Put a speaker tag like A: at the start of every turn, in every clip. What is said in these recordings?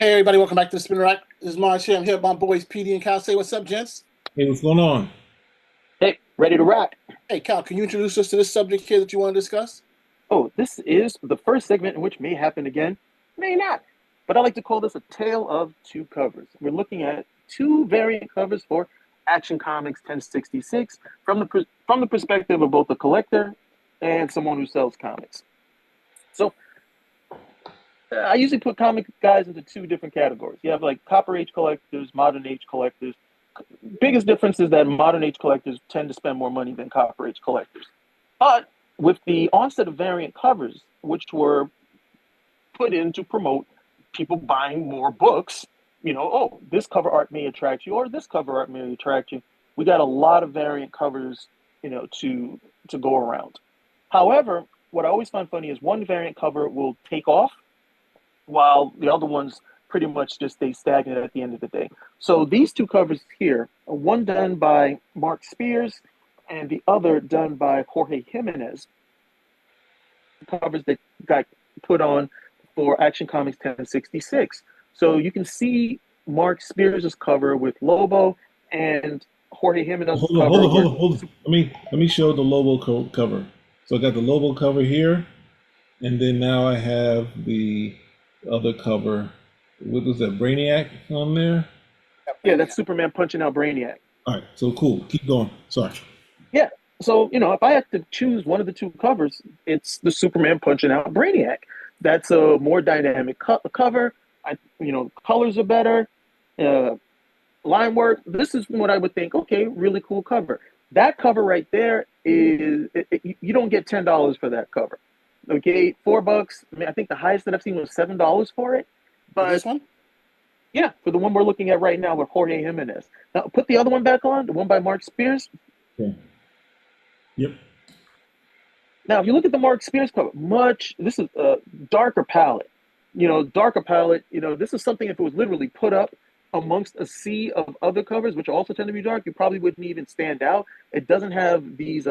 A: Hey everybody, welcome back to the Spinner Rack. This is Marsh here. I'm here with my boys PD and Cal. Say what's up, gents.
B: Hey, what's going on?
C: Hey, ready to rock.
A: Hey Cal, can you introduce us to this subject here that you want to discuss?
C: Oh, this is the first segment in which may happen again, may not. But I like to call this a tale of two covers. We're looking at two variant covers for Action Comics 1066 from the perspective of both a collector and someone who sells comics. So I usually put comic guys into two different categories. You have like Copper Age collectors, Modern Age collectors. Biggest difference is that Modern Age collectors tend to spend more money than Copper Age collectors. But with the onset of variant covers, which were put in to promote people buying more books, oh, this cover art may attract you, or this cover art may attract you. We got a lot of variant covers, to go around. However, what I always find funny is one variant cover will take off while the other ones pretty much just stay stagnant at the end of the day. So these two covers here, one done by Mark Spears and the other done by Jorge Jimenez, covers that got put on for Action Comics 1066. So you can see Mark Spears' cover with Lobo and Jorge Jimenez's
B: Hold on,
C: cover.
B: hold on, hold on, hold on. Let me show the Lobo cover. So I got the Lobo cover here, and then now I have the other cover. What was that, Brainiac on there?
C: Yeah, that's Superman punching out Brainiac.
B: All right, so cool. Keep going. Sorry.
C: Yeah. So, if I have to choose one of the two covers, it's the Superman punching out Brainiac. That's a more dynamic cover. Colors are better. Line work. This is what I would think, okay, really cool cover. That cover right there you don't get $10 for that cover. Okay, $4. I think the highest that I've seen was $7 for it.
A: But this one?
C: Yeah, for the one we're looking at right now with Jorge Jimenez. Now, put the other one back on, the one by Mark Spears.
B: Okay. Yep.
C: Now, if you look at the Mark Spears cover, this is a darker palette. Darker palette, this is something if it was literally put up amongst a sea of other covers, which also tend to be dark, you probably wouldn't even stand out. It doesn't have these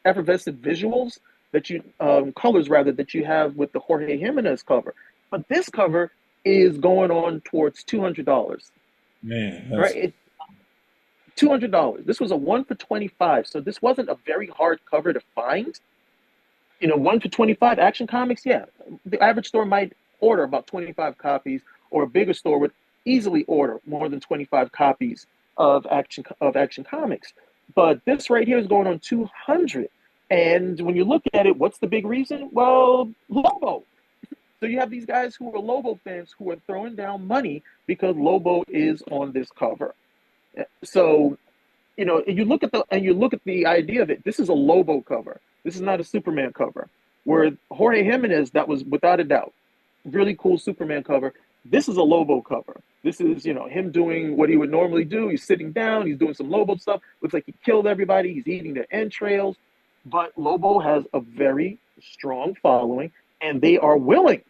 C: effervescent visuals colors rather, that you have with the Jorge Jimenez cover. But this cover is going on towards $200.
B: Man,
C: right? $200. This was a 1 for 25, so this wasn't a very hard cover to find. 1 for 25 Action Comics, yeah. The average store might order about 25 copies, or a bigger store would easily order more than 25 copies of Action Comics. But this right here is going on 200. And when you look at it, what's the big reason? Well, Lobo. So you have these guys who are Lobo fans who are throwing down money because Lobo is on this cover. So, you look at the idea of it. This is a Lobo cover. This is not a Superman cover. Where Jorge Jimenez, that was without a doubt really cool Superman cover. This is a Lobo cover. This is him doing what he would normally do. He's sitting down. He's doing some Lobo stuff. Looks like he killed everybody. He's eating their entrails. But Lobo has a very strong following, and they are willing.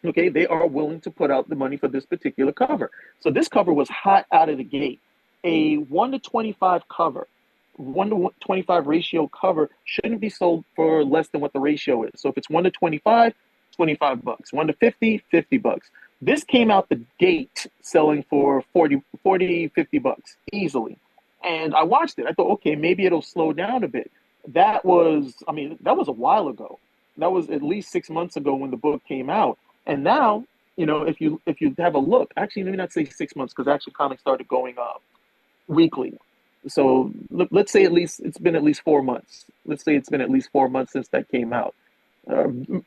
C: Okay, they are willing to put out the money for this particular cover. So this cover was hot out of the gate. A 1 to 25 cover, 1 to 25 ratio cover shouldn't be sold for less than what the ratio is. So if it's 1 to 25, $25. 1 to 50, $50. This came out the gate selling for 40, $50 easily. And I watched it. I thought, okay, maybe it'll slow down a bit. That was a while ago. That was at least 6 months ago when the book came out. And now, if you have a look, actually, let me not say 6 months, because actually comics started going up weekly. So let's say it's been at least 4 months. Let's say it's been at least 4 months since that came out. You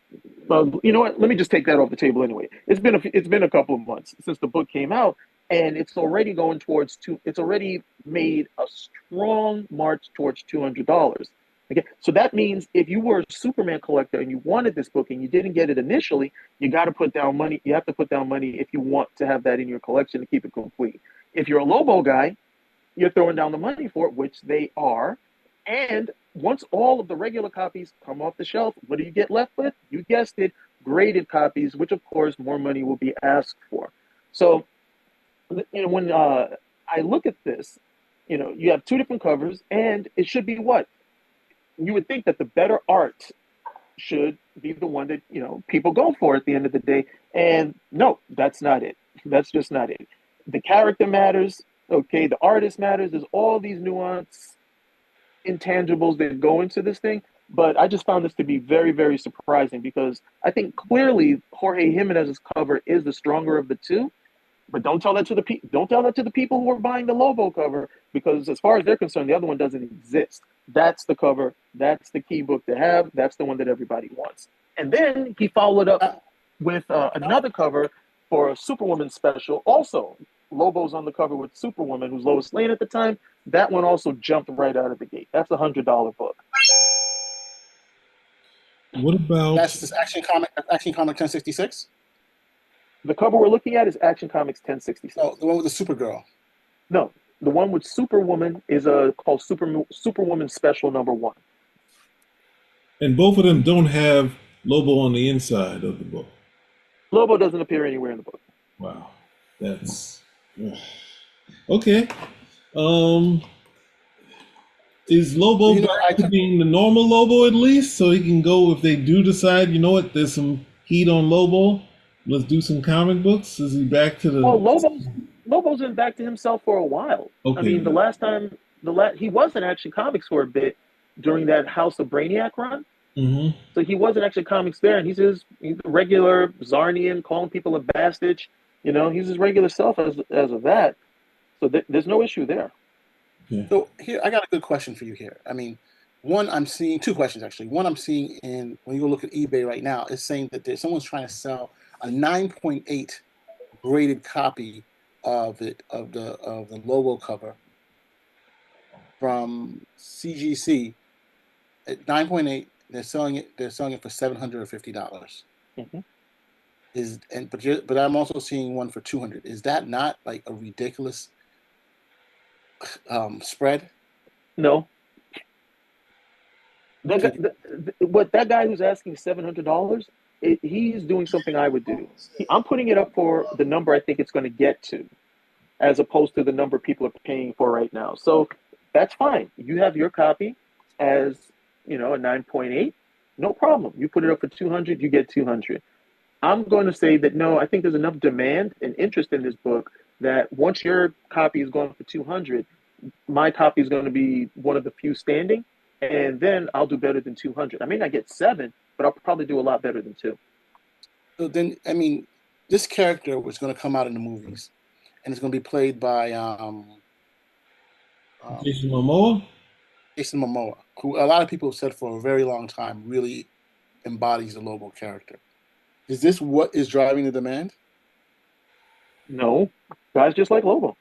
C: know what? Let me just take that off the table anyway. It's been a couple of months since the book came out, and it's already going towards It's already made a strong march towards $200. Okay, so that means if you were a Superman collector and you wanted this book and you didn't get it initially, you got to put down money. You have to put down money if you want to have that in your collection to keep it complete. If you're a Lobo guy, you're throwing down the money for it, which they are. And once all of the regular copies come off the shelf, what do you get left with? You guessed it, graded copies, which of course more money will be asked for. So, when I look at this, you have two different covers, and it should be what? You would think that the better art should be the one that people go for at the end of the day. And no, that's not it. That's just not it. The character matters. Okay, the artist matters. There's all these nuance intangibles that go into this thing. But I just found this to be very, very surprising because I think clearly Jorge Jimenez's cover is the stronger of the two. But don't tell that to the people who are buying the Lobo cover, because as far as they're concerned, the other one doesn't exist. That's the cover. That's the key book to have. That's the one that everybody wants. And then he followed up with another cover for a Superwoman special. Also, Lobo's on the cover with Superwoman, who's Lois Lane at the time. That one also jumped right out of the gate. That's a $100 book.
B: What about
A: That's this Action Comic 1066?
C: The cover we're looking at is Action Comics 1066.
A: Oh, the one with the Supergirl.
C: No, the one with Superwoman is called Superwoman Special number 1.
B: and both of them don't have Lobo on the inside of the book.
C: Lobo doesn't appear anywhere in the book.
B: Wow. That's okay. Is Lobo being the normal Lobo at least, so he can go if they do decide, you know what, there's some heat on Lobo, let's do some comic books? Is he back to the?
C: Well, Lobo's been back to himself for a while.
B: Okay.
C: I mean, the last time he was in Action Comics for a bit during that House of Brainiac run.
B: Mm-hmm.
C: So he was in Action Comics there, and he's a regular Zarnian, calling people a bastard. He's his regular self as of that. So there's no issue there.
B: Yeah.
A: So here, I got a good question for you here. I mean, one, I'm seeing two questions actually. One, I'm seeing when you go look at eBay right now, it's saying that someone's trying to sell a 9.8 graded copy of the Lobo cover from CGC at 9.8. They're selling it for $750.
C: Mm-hmm.
A: But I'm also seeing one for $200. Is that not like a ridiculous spread?
C: No. That guy who's asking $700, he's doing something I would do. I'm putting it up for the number I think it's going to get to, as opposed to the number people are paying for right now. So that's fine. You have your copy as a 9.8, no problem. You put it up for 200, you get 200. I'm going to say that no, I think there's enough demand and interest in this book that once your copy is going for 200, my copy is going to be one of the few standing, and then I'll do better than 200. I may not get 7, but I'll probably do a lot better than 2.
A: So then, I mean, this character was going to come out in the movies, and it's going to be played by
B: Jason Momoa?
A: Jason Momoa, who a lot of people have said for a very long time really embodies the Lobo character. Is this what is driving the demand?
C: No, guys just like Lobo.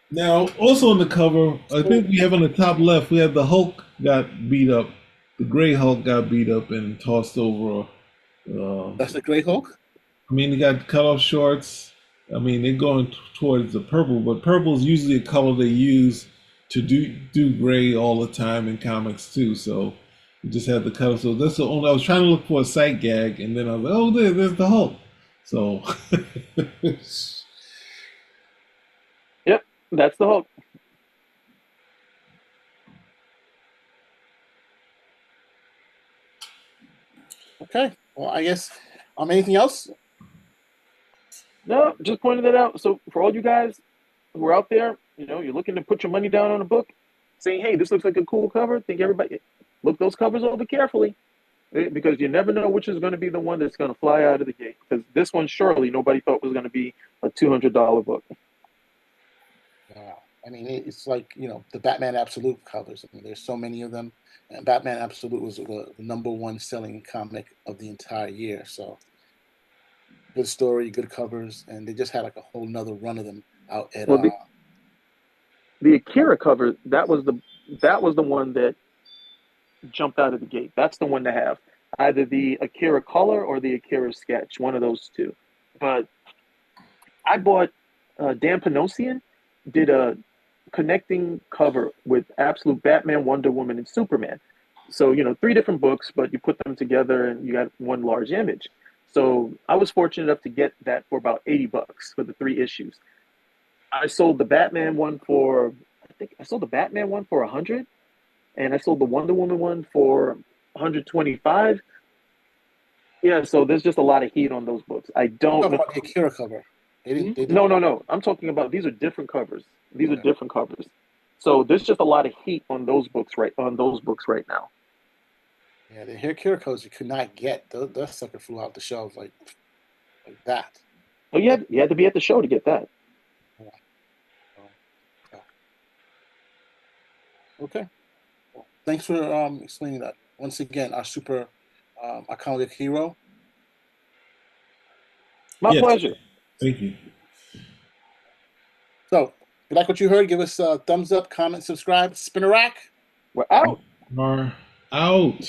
B: Now, also on the cover, I think we have on the top left, we have the Hulk got beat up. The Gray Hulk got beat up and tossed over.
A: That's the Gray Hulk?
B: I mean, they got cut off shorts. I mean, they're going towards the purple, but purple is usually a color they use to do gray all the time in comics too. So we just had the color. So that's the only. I was trying to look for a sight gag, and then I was like, oh, there's the Hulk. So.
C: Yep, that's the Hulk.
A: Okay. Well, I guess. Anything else?
C: No, just pointed that out. So for all you guys who are out there, you're looking to put your money down on a book, saying, hey, this looks like a cool cover. Think everybody look those covers over carefully, because you never know which is going to be the one that's going to fly out of the gate. Because this one, surely nobody thought was going to be a $200 book.
A: Wow. I mean, it's like, the Batman Absolute covers. I mean, there's so many of them. And Batman Absolute was the number one selling comic of the entire year. So good story, good covers. And they just had like a whole nother run of them out at
C: the Akira cover, that was the one that jumped out of the gate. That's the one to have. Either the Akira color or the Akira sketch, one of those two. But I bought Dan Panosian did a connecting cover with Absolute Batman, Wonder Woman, and Superman. So, 3 different books, but you put them together and you got one large image. So I was fortunate enough to get that for about $80 for the 3 issues. I sold the Batman one for, $100, and I sold the Wonder Woman one for $125. Yeah, so there's just a lot of heat on those books. I
A: I'm
C: don't
A: talking
C: know.
A: about the Akira cover. They didn't. They did.
C: No, no, no. I'm talking about these are different covers. These are
A: Okay.
C: different covers. So there's just a lot of heat on those books right now.
A: Yeah, the Akira covers you could not get. Those sucker flew out the shelves like that.
C: But you had to be at the show to get that.
A: Yeah. So, tough. Okay. Well, thanks for explaining that. Once again, our super iconic hero.
C: My
B: Yes,
C: pleasure.
B: thank you.
A: So, if you like what you heard, give us a thumbs up, comment, subscribe, spin a rack.
C: We're out.
B: Are out.